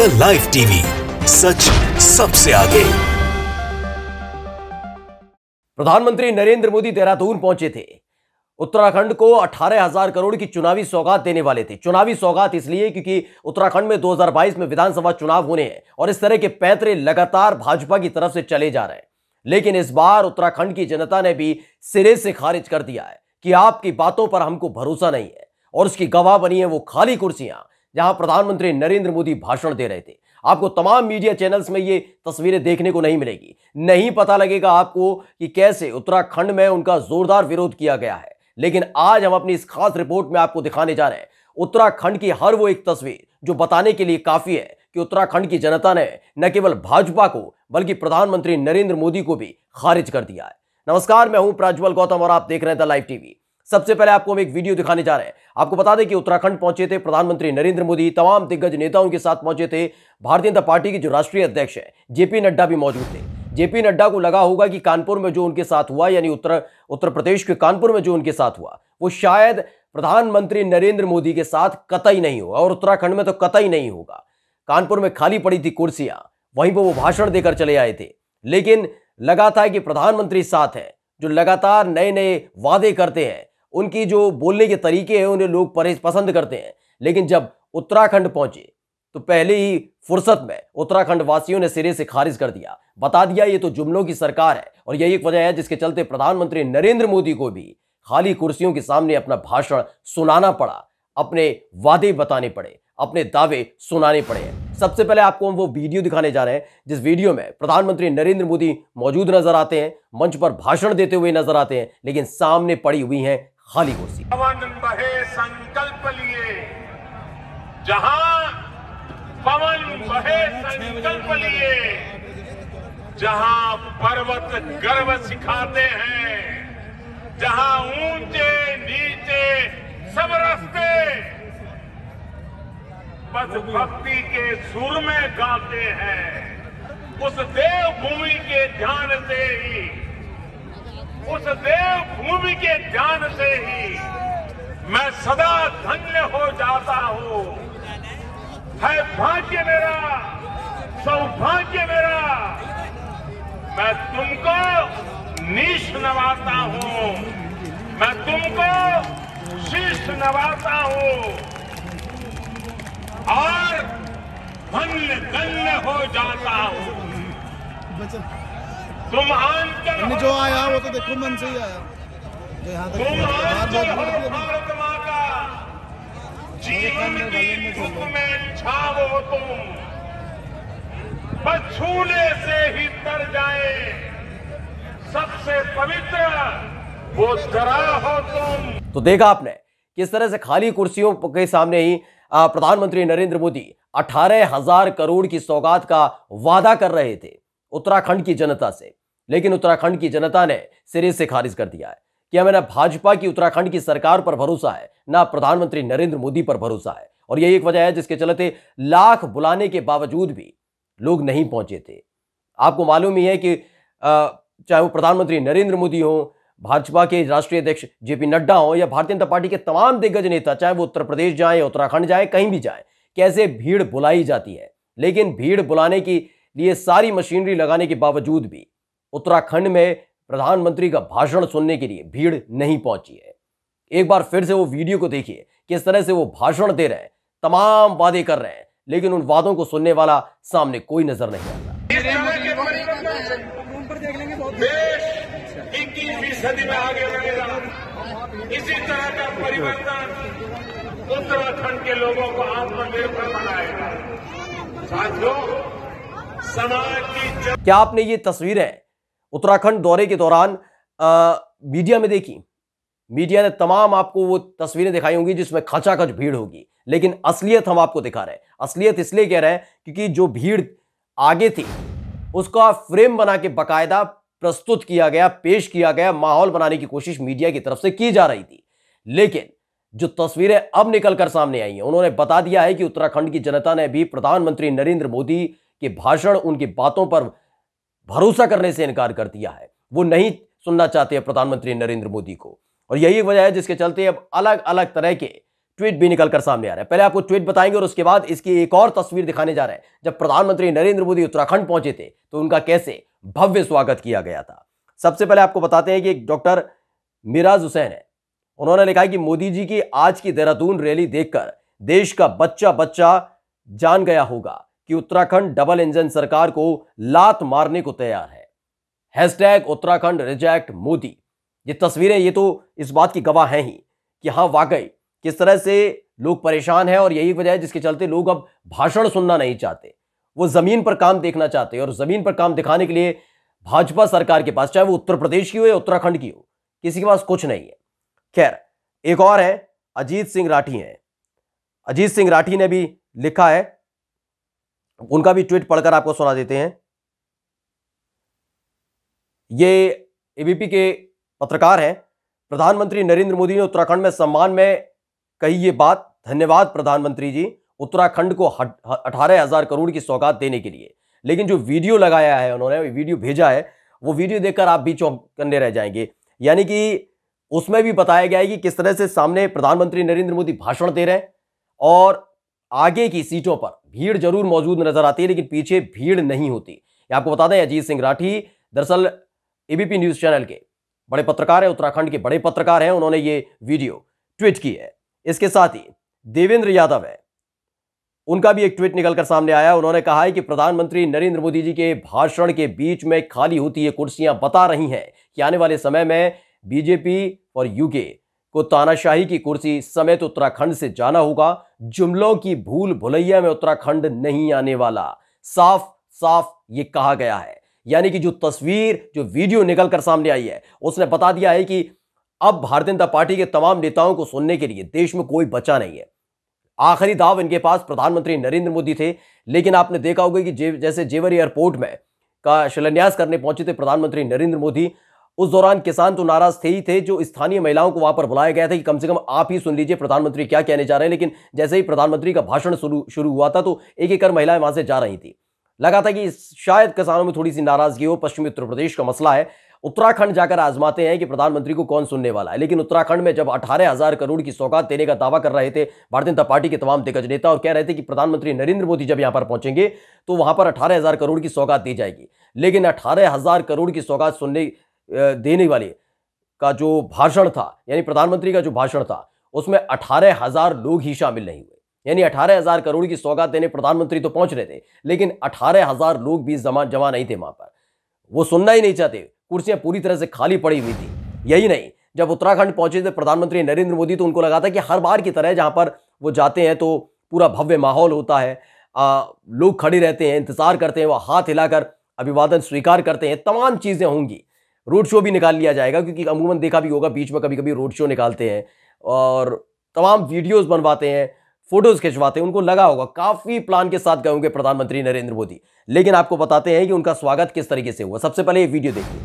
The live TV, सच सबसे आगे। प्रधानमंत्री नरेंद्र मोदी देहरादून पहुंचे थे। उत्तराखंड को 18,000 करोड़ की चुनावी सौगात देने वाले थे। चुनावी सौगात इसलिए क्योंकि उत्तराखंड में 2022 में विधानसभा चुनाव होने हैं और इस तरह के पैंतरे लगातार भाजपा की तरफ से चले जा रहे हैं। लेकिन इस बार उत्तराखंड की जनता ने भी सिरे से खारिज कर दिया है कि आपकी बातों पर हमको भरोसा नहीं है, और उसकी गवाह बनी है वो खाली कुर्सियां जहां प्रधानमंत्री नरेंद्र मोदी भाषण दे रहे थे। आपको तमाम मीडिया चैनल्स में ये तस्वीरें देखने को नहीं मिलेगी, नहीं पता लगेगा आपको कि कैसे उत्तराखंड में उनका जोरदार विरोध किया गया है। लेकिन आज हम अपनी इस खास रिपोर्ट में आपको दिखाने जा रहे हैं उत्तराखंड की हर वो एक तस्वीर जो बताने के लिए काफी है कि उत्तराखंड की जनता ने न केवल भाजपा को बल्कि प्रधानमंत्री नरेंद्र मोदी को भी खारिज कर दिया है। नमस्कार, मैं हूं प्रज्वल गौतम और आप देख रहे हैं द लाइव टीवी। सबसे पहले आपको हम एक वीडियो दिखाने जा रहे हैं। आपको बता दें कि उत्तराखंड पहुंचे थे प्रधानमंत्री नरेंद्र मोदी, तमाम दिग्गज नेताओं के साथ पहुंचे थे। भारतीय जनता पार्टी के जो राष्ट्रीय अध्यक्ष है जेपी नड्डा भी मौजूद थे। जेपी नड्डा को लगा होगा कि कानपुर में जो उनके साथ हुआ, यानी उत्तर प्रदेश के कानपुर में जो उनके साथ हुआ, वो शायद प्रधानमंत्री नरेंद्र मोदी के साथ कतई नहीं होगा, और उत्तराखंड में तो कतई नहीं होगा। कानपुर में खाली पड़ी थी कुर्सियां, वहीं पर वो भाषण देकर चले आए थे। लेकिन लगा था कि प्रधानमंत्री साथ है जो लगातार नए नए वादे करते हैं, उनकी जो बोलने के तरीके हैं उन्हें लोग पसंद करते हैं। लेकिन जब उत्तराखंड पहुंचे तो पहले ही फुर्सत में उत्तराखंड वासियों ने सिरे से खारिज कर दिया, बता दिया ये तो जुमलों की सरकार है। और यही एक वजह है जिसके चलते प्रधानमंत्री नरेंद्र मोदी को भी खाली कुर्सियों के सामने अपना भाषण सुनाना पड़ा, अपने वादे बताने पड़े, अपने दावे सुनाने पड़े। सबसे पहले आपको हम वो वीडियो दिखाने जा रहे हैं जिस वीडियो में प्रधानमंत्री नरेंद्र मोदी मौजूद नजर आते हैं, मंच पर भाषण देते हुए नजर आते हैं, लेकिन सामने पड़ी हुई है खाली कुर्सी। पवन बहे संकल्प लिए, जहां पवन बहे संकल्प लिए, जहां पर्वत गर्व सिखाते हैं, जहां ऊंचे नीचे सब रास्ते बस भक्ति के सुर में गाते हैं। उस देवभूमि के ध्यान से ही, उस देवभूमि के ध्यान से ही मैं सदा धन्य हो जाता हूं। है भाग्य मेरा, सौभाग्य मेरा, मैं तुमको नीश नवाता हूं, मैं तुमको शीश नवाता हूं और धन्य धन्य हो जाता हूं। तुम आंचल जो आया वो तो देखो मन से ही आया, जो यहाँ तक तुम आंचल हो भारत माँ का, जीवन की धूप में छावो तुम, बस छूने से ही तर जाए सबसे पवित्र वो जरा हो तुम। तो देखा आपने किस तरह से खाली कुर्सियों के सामने ही प्रधानमंत्री नरेंद्र मोदी 18,000 करोड़ की सौगात का वादा कर रहे थे उत्तराखंड की जनता से। लेकिन उत्तराखंड की जनता ने सिरे से खारिज कर दिया है कि हमें ना भाजपा की उत्तराखंड की सरकार पर भरोसा है, ना प्रधानमंत्री नरेंद्र मोदी पर भरोसा है। और यही एक वजह है जिसके चलते लाख बुलाने के बावजूद भी लोग नहीं पहुंचे थे। आपको मालूम ही है कि चाहे वो प्रधानमंत्री नरेंद्र मोदी हो, भाजपा के राष्ट्रीय अध्यक्ष जेपी नड्डा हो, या भारतीय जनता पार्टी के तमाम दिग्गज नेता, चाहे वो उत्तर प्रदेश जाए, उत्तराखंड जाए, कहीं भी जाए, कैसे भीड़ बुलाई जाती है। लेकिन भीड़ बुलाने के लिए सारी मशीनरी लगाने के बावजूद भी उत्तराखंड में प्रधानमंत्री का भाषण सुनने के लिए भीड़ नहीं पहुंची है। एक बार फिर से वो वीडियो को देखिए, किस तरह से वो भाषण दे रहे हैं, तमाम वादे कर रहे हैं, लेकिन उन वादों को सुनने वाला सामने कोई नजर नहीं आता। देश 21वीं सदी में आगे बढ़ेगा। इसी तरह का परिवर्तन उत्तराखंड के लोगों को आत्मनिर्भर बनाएगा। साथियों, समाज की क्या आपने ये तस्वीरें उत्तराखंड दौरे के दौरान मीडिया में देखी? मीडिया ने तमाम आपको वो तस्वीरें दिखाई होंगी जिसमें खचाखच भीड़ होगी, लेकिन असलियत हम आपको दिखा रहे हैं। असलियत इसलिए कह रहे हैं क्योंकि जो भीड़ आगे थी उसका फ्रेम बना के बाकायदा प्रस्तुत किया गया, पेश किया गया, माहौल बनाने की कोशिश मीडिया की तरफ से की जा रही थी। लेकिन जो तस्वीरें अब निकलकर सामने आई हैं, उन्होंने बता दिया है कि उत्तराखंड की जनता ने भी प्रधानमंत्री नरेंद्र मोदी के भाषण, उनकी बातों पर भरोसा करने से इनकार कर दिया है। वो नहीं सुनना चाहते हैं प्रधानमंत्री नरेंद्र मोदी को। और यही वजह है जिसके चलते अब अलग अलग तरह के ट्वीट भी निकलकर सामने आ रहा है। पहले आपको ट्वीट बताएंगे और उसके बाद इसकी एक और तस्वीर दिखाने जा रहे हैं। जब प्रधानमंत्री नरेंद्र मोदी उत्तराखंड पहुंचे थे तो उनका कैसे भव्य स्वागत किया गया था। सबसे पहले आपको बताते हैं कि एक डॉक्टर मिराज हुसैन है, उन्होंने लिखा है कि मोदी जी की आज की देहरादून रैली देखकर देश का बच्चा बच्चा जान गया होगा कि उत्तराखंड डबल इंजन सरकार को लात मारने को तैयार है। Hashtag Uttarakhand reject Modi. ये तस्वीरें ये तो इस बात की गवाह हैं ही कि हाँ वाकई किस तरह से लोग परेशान हैं और यही वजह है जिसके चलते लोग अब भाषण सुनना नहीं चाहते, वो जमीन पर काम देखना चाहते हैं। और जमीन पर काम दिखाने के लिए भाजपा सरकार के पास, चाहे वो उत्तर प्रदेश की हो या उत्तराखंड की हो, किसी के पास कुछ नहीं है। खैर, एक और है अजीत सिंह राठी हैं। अजीत सिंह राठी ने भी लिखा है, उनका भी ट्वीट पढ़कर आपको सुना देते हैं। ये एबीपी के पत्रकार हैं। प्रधानमंत्री नरेंद्र मोदी ने उत्तराखंड में सम्मान में कही ये बात। धन्यवाद प्रधानमंत्री जी, उत्तराखंड को 18,000 करोड़ की सौगात देने के लिए। लेकिन जो वीडियो लगाया है उन्होंने, वीडियो भेजा है, वो वीडियो देखकर आप भी चौंकने रह जाएंगे। यानी कि उसमें भी बताया गया है कि किस तरह से सामने प्रधानमंत्री नरेंद्र मोदी भाषण दे रहे हैं और आगे की सीटों पर भीड़ जरूर मौजूद नजर आती है लेकिन पीछे भीड़ नहीं होती। आपको बता दें, अजीत सिंह राठी दरअसल एबीपी न्यूज चैनल के बड़े पत्रकार हैं, उत्तराखंड के बड़े पत्रकार हैं, उन्होंने ये वीडियो ट्वीट की है। इसके साथ ही देवेंद्र यादव है, उनका भी एक ट्वीट निकलकर सामने आया। उन्होंने कहा है कि प्रधानमंत्री नरेंद्र मोदी जी के भाषण के बीच में खाली होती है कुर्सियां बता रही हैं कि आने वाले समय में बीजेपी और यूके को तानाशाही की कुर्सी समेत उत्तराखंड से जाना होगा। जुमलों की भूल भुलैया में उत्तराखंड नहीं आने वाला, साफ साफ ये कहा गया है। यानी कि जो तस्वीर, जो वीडियो निकलकर सामने आई है, उसने बता दिया है कि अब भारतीय जनता पार्टी के तमाम नेताओं को सुनने के लिए देश में कोई बचा नहीं है। आखिरी दाव इनके पास प्रधानमंत्री नरेंद्र मोदी थे। लेकिन आपने देखा होगा कि जैसे जेवर एयरपोर्ट में का शिलान्यास करने पहुंचे थे प्रधानमंत्री नरेंद्र मोदी, उस दौरान किसान तो नाराज थे ही थे। जो स्थानीय महिलाओं को वहां पर बुलाया गया था कि कम से कम आप ही सुन लीजिए प्रधानमंत्री क्या कहने जा रहे हैं। लेकिन जैसे ही प्रधानमंत्री का भाषण शुरू हुआ था तो एक एक कर महिलाएं वहां से जा रही थी। लगा था कि शायद किसानों में थोड़ी सी नाराजगी हो, पश्चिमी उत्तर प्रदेश का मसला है। उत्तराखंड जाकर आजमाते हैं कि प्रधानमंत्री को कौन सुनने वाला है। लेकिन उत्तराखंड में जब 18,000 करोड़ की सौगात देने का दावा कर रहे थे भारतीय जनता पार्टी के तमाम दिग्गज नेता और कह रहे थे कि प्रधानमंत्री नरेंद्र मोदी जब यहां पर पहुंचेंगे तो वहां पर 18,000 करोड़ की सौगात दी जाएगी। लेकिन 18,000 करोड़ की सौगात देने वाले का जो भाषण था, यानी प्रधानमंत्री का जो भाषण था, उसमें 18,000 लोग ही शामिल नहीं हुए। यानी 18,000 करोड़ की सौगात देने प्रधानमंत्री तो पहुंच रहे थे लेकिन 18,000 लोग भी जमा नहीं थे वहां पर, वो सुनना ही नहीं चाहते। कुर्सियां पूरी तरह से खाली पड़ी हुई थी। यही नहीं, जब उत्तराखंड पहुंचे थे प्रधानमंत्री नरेंद्र मोदी तो उनको लगा था कि हर बार की तरह जहां पर वो जाते हैं तो पूरा भव्य माहौल होता है, लोग खड़े रहते हैं, इंतजार करते हैं, वो हाथ हिलाकर अभिवादन स्वीकार करते हैं, तमाम चीजें होंगी। रोड शो भी निकाल लिया जाएगा क्योंकि अमूमन देखा भी होगा बीच में कभी कभी रोड शो निकालते हैं और तमाम वीडियोस बनवाते हैं, फोटोज खिंचवाते हैं। उनको लगा होगा काफी प्लान के साथ गए होंगे प्रधानमंत्री नरेंद्र मोदी। लेकिन आपको बताते हैं कि उनका स्वागत किस तरीके से हुआ। सबसे पहले ये वीडियो देखिए।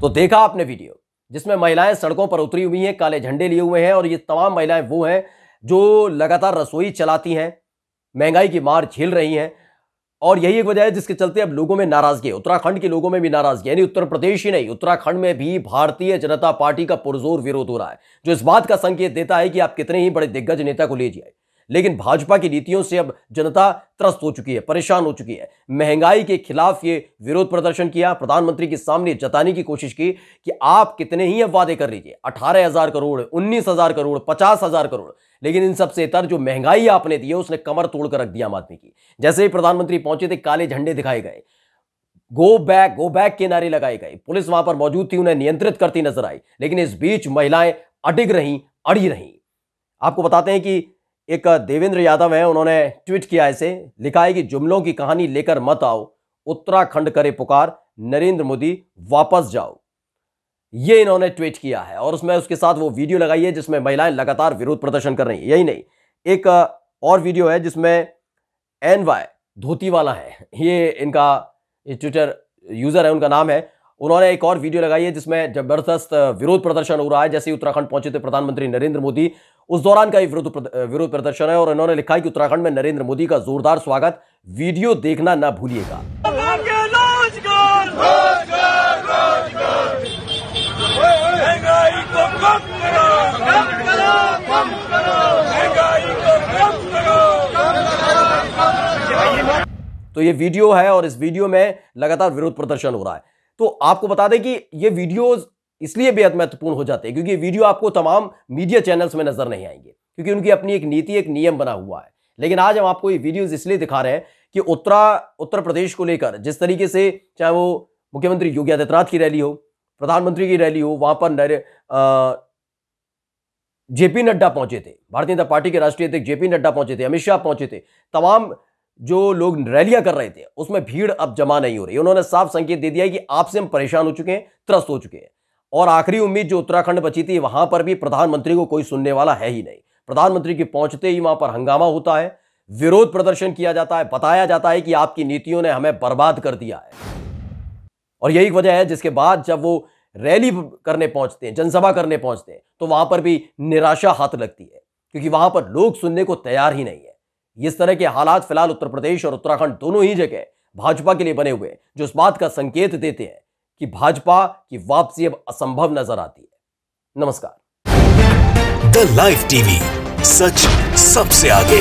तो देखा आपने वीडियो जिसमें महिलाएं सड़कों पर उतरी हुई हैं, काले झंडे लिए हुए हैं और ये तमाम महिलाएं वो हैं जो लगातार रसोई चलाती हैं, महंगाई की मार झेल रही हैं और यही एक वजह है जिसके चलते अब लोगों में नाराजगी है। उत्तराखंड के लोगों में भी नाराजगी, यानी उत्तर प्रदेश ही नहीं, उत्तराखंड में भी भारतीय जनता पार्टी का पुरजोर विरोध हो रहा है, जो इस बात का संकेत देता है कि आप कितने ही बड़े दिग्गज नेता को ले जाए, लेकिन भाजपा की नीतियों से अब जनता त्रस्त हो चुकी है, परेशान हो चुकी है। महंगाई के खिलाफ ये विरोध प्रदर्शन किया, प्रधानमंत्री के सामने जताने की कोशिश की कि आप कितने ही अब वादे कर लीजिए, 18,000 करोड़, 19,000 करोड़, 50,000 करोड़, लेकिन इन सबसे तर जो महंगाई आपने दी है उसने कमर तोड़कर रख दिया आम आदमी की। जैसे ही प्रधानमंत्री पहुंचे थे काले झंडे दिखाए गए, गो बैक के नारे लगाए गए, पुलिस वहां पर मौजूद थी, उन्हें नियंत्रित करती नजर आई, लेकिन इस बीच महिलाएं अड़ी रहीं। आपको बताते हैं कि एक देवेंद्र यादव है, उन्होंने ट्वीट किया ऐसे, लिखा है कि जुमलों की कहानी लेकर मत आओ, उत्तराखंड करे पुकार, नरेंद्र मोदी वापस जाओ। ये इन्होंने ट्वीट किया है और उसमें उसके साथ वो वीडियो लगाई है जिसमें महिलाएं लगातार विरोध प्रदर्शन कर रही हैं। यही नहीं, एक और वीडियो है जिसमें NY धोती वाला है, ये इनका ट्विटर यूजर है, उनका नाम है। उन्होंने एक और वीडियो लगाई है जिसमें जबरदस्त विरोध प्रदर्शन हो रहा है। जैसे ही उत्तराखंड पहुंचे थे प्रधानमंत्री नरेंद्र मोदी, उस दौरान का विरोध प्रदर्शन है और इन्होंने लिखा है कि उत्तराखंड में नरेंद्र मोदी का जोरदार स्वागत, वीडियो देखना ना भूलिएगा। तो ये वीडियो है और इस वीडियो में लगातार विरोध प्रदर्शन हो रहा है। तो आपको बता दें कि ये वीडियोस इसलिए बेहद महत्वपूर्ण हो जाते हैं क्योंकि वीडियो आपको तमाम मीडिया चैनल्स में नजर नहीं आएंगे, क्योंकि उनकी अपनी एक नीति, एक नियम बना हुआ है। लेकिन आज हम आपको ये वीडियोस इसलिए दिखा रहे हैं कि उत्तर प्रदेश को लेकर जिस तरीके से, चाहे वो मुख्यमंत्री योगी आदित्यनाथ की रैली हो, प्रधानमंत्री की रैली हो, वहां पर जेपी नड्डा पहुंचे थे, भारतीय जनता पार्टी के राष्ट्रीय अध्यक्ष जेपी नड्डा पहुंचे थे, अमित शाह पहुंचे थे, तमाम जो लोग रैलियां कर रहे थे उसमें भीड़ अब जमा नहीं हो रही। उन्होंने साफ संकेत दे दिया है कि आपसे हम परेशान हो चुके हैं, त्रस्त हो चुके हैं। और आखिरी उम्मीद जो उत्तराखंड बची थी, वहां पर भी प्रधानमंत्री को कोई सुनने वाला है ही नहीं। प्रधानमंत्री के पहुंचते ही वहां पर हंगामा होता है, विरोध प्रदर्शन किया जाता है, बताया जाता है कि आपकी नीतियों ने हमें बर्बाद कर दिया है। और यही वजह है जिसके बाद जब वो रैली करने पहुंचते हैं, जनसभा करने पहुंचते हैं, तो वहां पर भी निराशा हाथ लगती है क्योंकि वहां पर लोग सुनने को तैयार ही नहीं है। इस तरह के हालात फिलहाल उत्तर प्रदेश और उत्तराखंड दोनों ही जगह भाजपा के लिए बने हुए हैं, जो इस बात का संकेत देते हैं कि भाजपा की वापसी अब असंभव नजर आती है। नमस्कार। द लाइव टीवी, सच सबसे आगे।